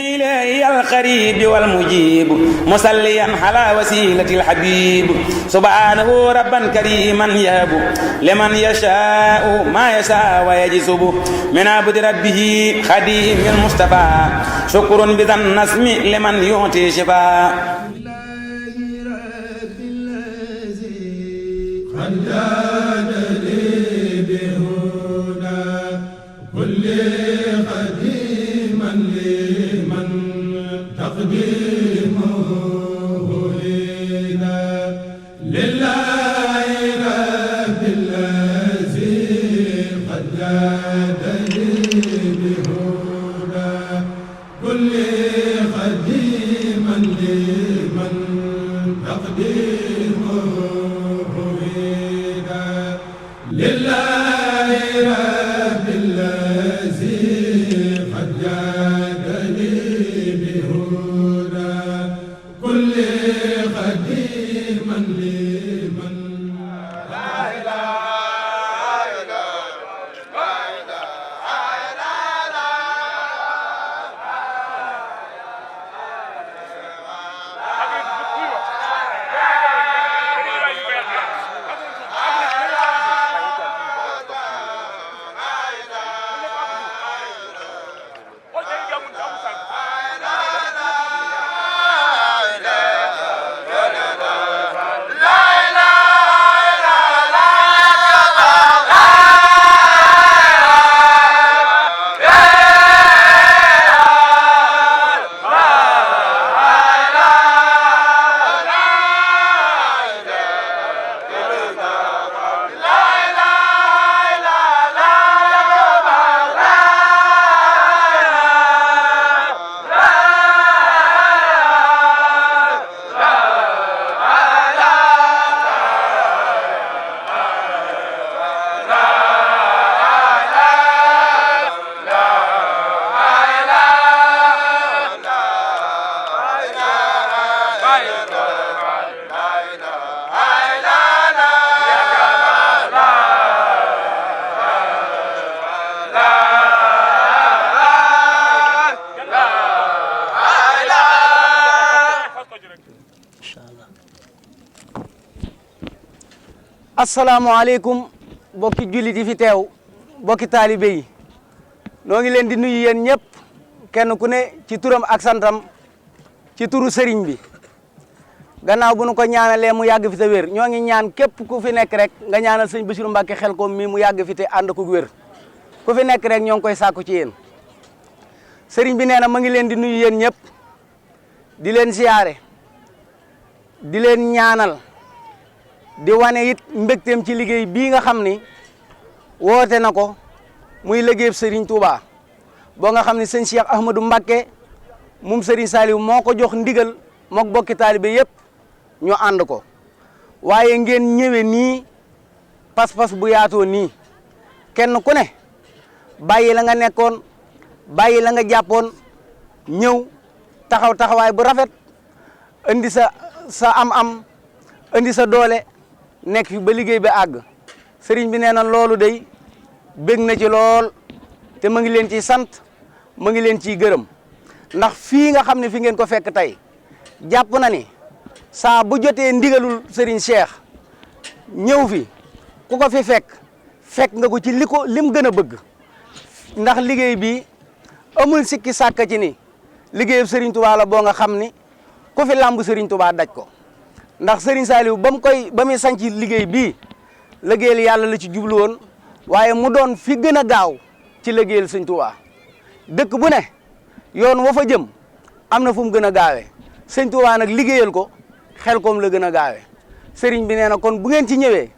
إلهي القريب والمجيب مصليا على وسيلة الحبيب سبحانه ربا كريما يهب لمن يشاء ما يشاء ويجسب من عبد ربه خديم المصطفى شكر بذا النسم لمن يعطي شفاء asalaamaaleykum bokki jullit yi fi teew bokki taalibe yi noo ngi leen di nuyu yéen ñëpp kenn ku ne ci turam ak santam ci turu sëriñ bi gannaaw bu nu ko ñaanalee mu yàgg fi te wér ñoo ngi ñaan képp ku fi nekk rek nga ñaanal sëñ Bassirou Mbacké Xelkom mi mu yàgg fi te ànd ko wér ku fi nekk rek ñoo ngi koy sàkku ci yéen sëriñ bi nee na ma ngi leen di nuyu yéen ñëpp di leen siyaare di leen ñaanal di wane it mbégteem ci liggéey bii nga xam ni woote na ko muy liggéeyub Serigne Touba boo nga xam ni sëñ Cheikh Ahmadou Mbacké moom Serigne Saliou moo ko jox ndigal mook bokki taalibe yëpp ñu ànd ko waaye ngeen ñëwee nii pas-pas bu yaatoo nii kenn ku ne bàyyi la nga nekkoon bàyyi la nga jàppoon ñëw taxaw taxawaay bu rafet indi sa am-am indi sa doole nekk fi ba liggéey bi àgg sëriñ bi nee na loolu day bég na ci lool te ma ngi leen ciy sant ma ngi leen ciy gërëm ndax fii nga xam ne fi ngeen ko fekk tey jàpp na ni saa bu jotee ndigalul sëriñ Cheikh ñëw fi ku ko fi fekk nga ko ci lim gën a bëgg ndax liggéey bi amul sikki sàkk ci ni liggéeyub sëriñ Touba la boo nga xam ni ku fi làmb sëriñ Touba daj ko ndax Serigne Saliou ba muy sanc liggéey bii liggéeyal yàlla la ci jublu woon waaye mu doon fi gën a gaaw ci liggéeyal Sëñ Touba dëkk bu ne yoon wa fa jëm am na fu mu gën a gaawee Sëñ Touba nag liggéeyal ko Xelkom la gën a gaawee Serigne bi nee na kon bu ngeen ci ñëwee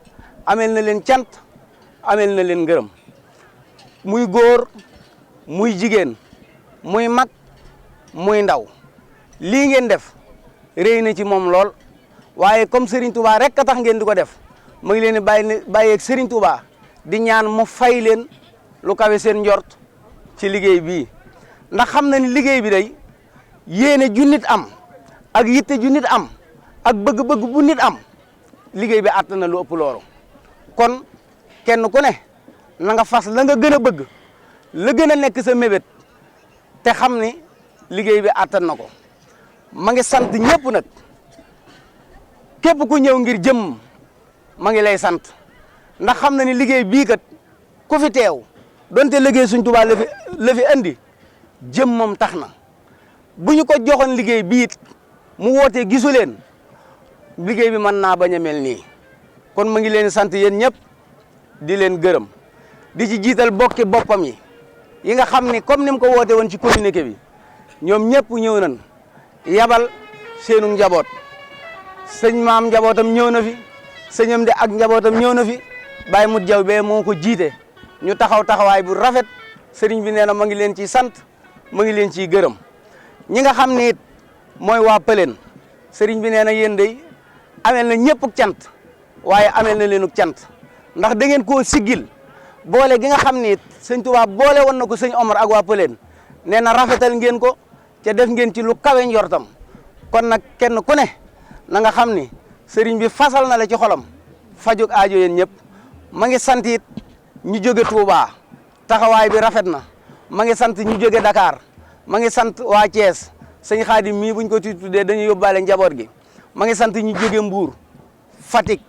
amel na leen cant amel na leen ngërëm muy góor muy jigéen muy mag muy ndaw lii ngeen def réy na ci moom lool. waaye comme Serigne Touba rek a tax ngeen di ko def mu ngi leen di bàyyeeg Serigne Touba di ñaan mu fay leen lu kawe seen njort ci liggéey bii ndax xam na ni liggéey bi day yéene ju nit am ak yitte ju nit am ak bëgg-bëgg bu nit am liggéey bi àtt na lu ëpp loolu kon kenn ku ne na nga fas la nga gën a bëgg la gën a nekk sa mébét te xam ni liggéey bi attan na ko ma ngi sant ñëpp nag képp ku ñëw ngir jëm ma ngi lay sant ndax xam na ni liggéey bii kat ku fi teew donte liggéey Sëñ Tuubaa la fi andi jëm moom tax na bu ñu ko joxoon liggéey biit mu wootee gisu leen liggéey bi mën naa bañ a mel nii kon ma ngi leen sant yéen ñëpp di leen gërëm di ci jiital bokki boppam yi nga xam ni comme ni mu ko woote woon ci communiqué bi ñoom ñëpp ñëw nañ yabal seenu njaboot sëñ maam njabootam ñëw na fi sëñam de ak njabootam ñëw na fi Baye Mut Jaw bee moo ko jiite ñu taxawaay bu rafet sëriñ bi nee na ma ngi leen ciy sant ma ngi leen ciy gërëm ñi nga xam ne it mooy waa Pëleen sëriñ bi nee na yéen de amel na ñëpp cant waaye amel na leen cant ndax da ngeen koo siggil boole gi nga xam ni sëñ Tuubaa boole woon na ko sëñ Omar ak waa Pëleen nee na rafetal ngeen ko te def ngeen ci lu kawe njortam kon nag kenn ku ne na nga xam ni sëriñ bi fasal na la ci xolam fajug aajo yéen ñëpp ma ngi sant it ñu jóge Touba taxawaay bi rafet na ma ngi sant ñu jóge Dakar ma ngi sant waa Thiès sëñ Xaadim mii buñ ko tuddee dañuy yóbbaale njaboot gi ma ngi sant ñu jóge Mbuur Fatick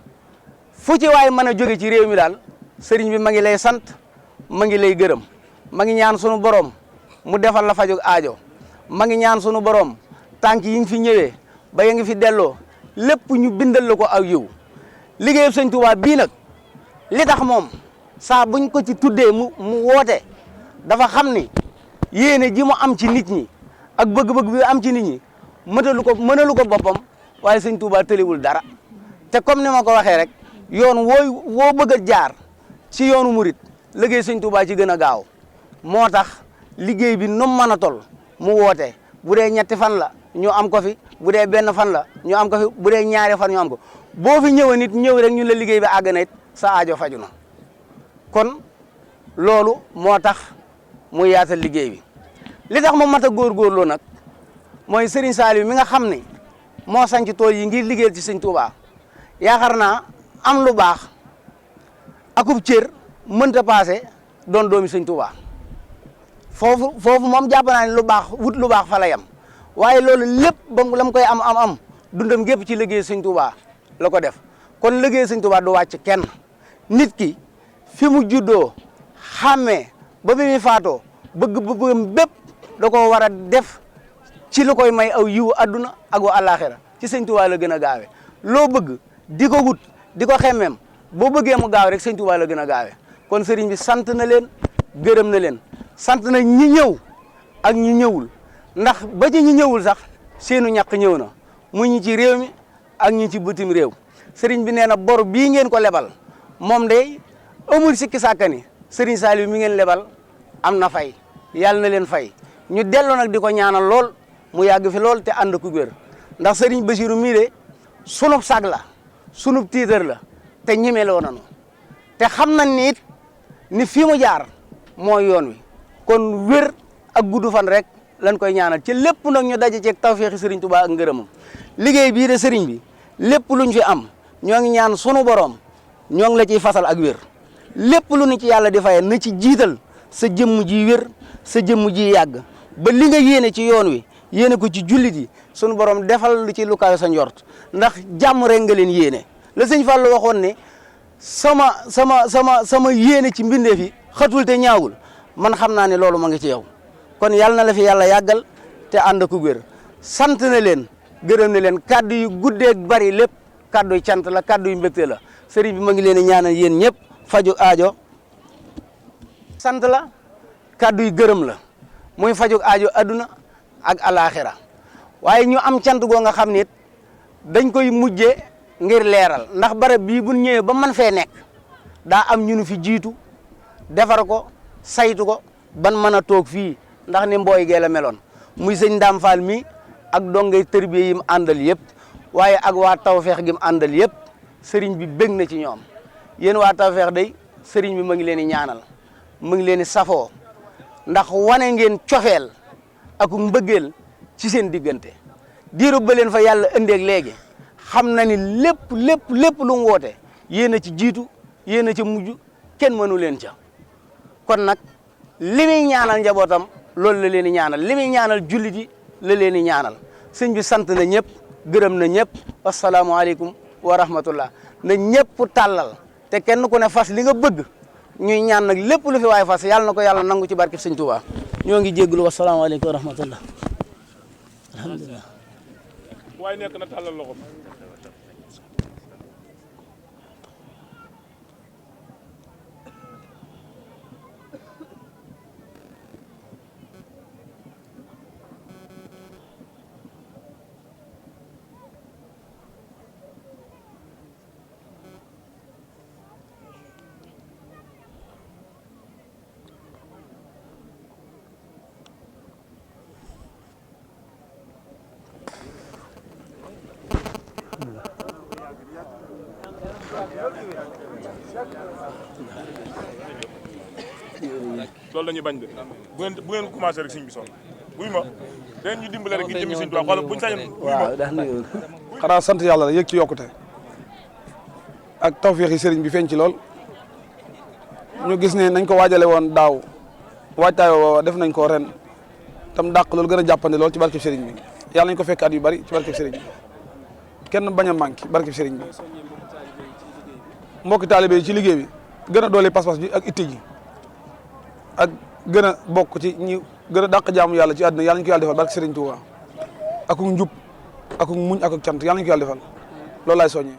fu ci waay mën a jóge ci réew mi daal sëriñ bi ma ngi lay sant ma ngi lay gërëm ma ngi ñaan sunu borom mu defal la fajug aajo ma ngi ñaan sunu borom tànk yi nga fi ñëwee ba ya ngi fi delloo lépp ñu bindal la ko aw yiw liggéeyub sëñ Tuubaa bii nag li tax moom saa buñ ko ci tuddee mu woote dafa xam ni yéene ji mu am ci nit ñi ak bëgg-bëgg bi am ci nit ñi mënalu ko boppam waaye sëñ Tuubaa tëliwul dara te comme ni ma ko waxee rek yoon woo bëgg a jaar ci yoonu murit liggéey sëñ Tuubaa ci gën a gaaw moo tax liggéey bi nu mu mën a tol mu woote bu dee ñetti fan la ñu am ko fi bu dee benn fan la ñu am ko fi bu dee ñaari fan ñu am ko boo fi ñëwee nit ñëw rek ñun la liggéey bi àgg na it sa aajo faju na kon loolu moo tax mu yaatal liggéey bi li tax mu mat a góorgóorloo nag mooy Serigne Saliou mi nga xam ne moo sanc tool yi ngir liggéeyal ci sëñ Touba yaakaar naa am lu baax akub cër mënta paase doon doomi sëñ Touba foofu moom jàpp naa ne lu baax wut lu baax fa la yam waaye loolu lépp ba la mu koy am dundam gépp ci liggéey sëñ Touba la ko def kon liggéey sëñ Touba du wàcc kenn nit ki fi mu juddoo xàmmee ba bi muy faatoo bëgg bépp da koo war a def ci lu koy may aw yiwu adduna ak wa àllaaxira ci sëñ Touba la gën a gaawe loo bëgg di ko wut di ko xemmeem boo bëggee mu gaaw rek sëñ Touba la gën a gaawe kon sëriñ bi sant na leen gërëm na leen sant na ñi ñëw ak ñi ñëwul ndax ba ci ñi ñëwul sax seenu ñàkk ñëw na mu ñi ci réew mi ak ñi ci bitim réew sëriñ bi nee na bor bii ngeen ko lebal moom de amul sikki sàkkani sëriñ Saliou mi ngeen lebal am na fay yàlla na leen fay ñu delloo nag di ko ñaanal lool mu yàgg fi lool te ànd ku wér ndax sëriñ Bassirou mii de sunub sag la sunub tiitar la te ñemeloo nañu te xam nañ ni it ni fii mu jaar mooy yoon wi kon wér ak gudd fan rek lañ koy ñaanal ci lépp nag ñu daje ceeg tawféexi sëriñ Touba ak ngërëmam liggéey bii de sëriñ bi lépp luñ fi am ñoo ngi ñaan sunu borom ñoo ngi la ciy fasal ak wér lépp lu ñu ci yàlla di faye na ci jiital sa jëmm ji wér sa jëmm ji yàgg ba li nga yéene ci yoon wi yéene ko ci jullit yi sunu borom defal lu ci lu kawe sa njort ndax jàmm rek nga leen yéene la sëñ Fallou waxoon ne sama yéene ci mbindeef yi xatul te ñaawul man xam naa ne loolu ma ngi ci yow kon yàlla na la fi yàlla yàggal te ànd ku wér sant na leen gërëm na leen kaddu yu guddeeg bari lépp kaddu yu cant la kaddu yu mbégte la sëriñ bi ma ngi leen di ñaanal yéen ñëpp faju aajo sant la kaddu yu gërëm la muy faju aajo adduna ak alaxira waaye ñu am cant goo nga xam ne dañ koy mujje ngir leeral ndax barab bii bu ñëwee ba man fee nekk daa am ñu nu fi jiitu defar ko saytu ko ban mën a toog fii ndax ni mbooy gee la meloon muy sëñ Ndam Fall mi ak dongay tërbiye yi mu àndal yëpp waaye ak waa tawfeex gi mu àndal yëpp sëriñ bi bég na ci ñoom yéen waa tawfeex day sëriñ bi ma ngi leen di ñaanal mu ngi leen di safoo ndax wane ngeen cofeel ak mbëggeel ci seen diggante diiru ba leen fa yàlla ëndeeg léegi xam na ni lépp lu mu woote yéen a ci jiitu yéen a ci mujj kenn mënu leen ca kon nag li muy ñaanal njabootam loolu la leen di ñaanal li muy ñaanal jullit yi la leen di ñaanal sëñ bi sant na ñëpp gërëm na ñëpp asalaamaaleykum wa rahmatullah na ñëpp tàllal te kenn ku ne fas li nga bëgg ñuy ñaan nag lépp lu fi waay fas yàlla na ko yàlla nangu ci barke sëñ Touba ñoo ngi jégalu wasalaamaaleykum wa rahmatullah alhamdulilah. waaye nekk na tàllal loxo. loolu la ñuy bañ de bu ngeen commencé rek sëñ bi sonn buy ma dañ ñu dimbale rek ngir jëmi sëñ Tuubaa xoolal buñ sañoon waaw daa nuyu xanaa sant yàlla rek yëg ci yokkute ak tawféex yi sëriñ bi feeñ ci lool ñu gis ne nañ ko waajale woon daaw waajtaay woo def nañ ko ren tam dàq loolu gën a jàppandi lool ci barkeb sëriñ bi yàlla nañ ko fekk at yu bari ci barkeb sëriñ bi kenn bañ a manqué barkeb sëriñ bi mbokki taalibe yi ci liggéey bi gën a doole pas-pas bi ak itti ji ak gën a bokk ci ñi gën a dàq jaamu yàlla ci àdduna yàlla ñu ko yàlla defal barke Sëriñ Tuubaa ak njub ak muñ ak cant yàlla ñu ko yàlla defal loolu laay soññee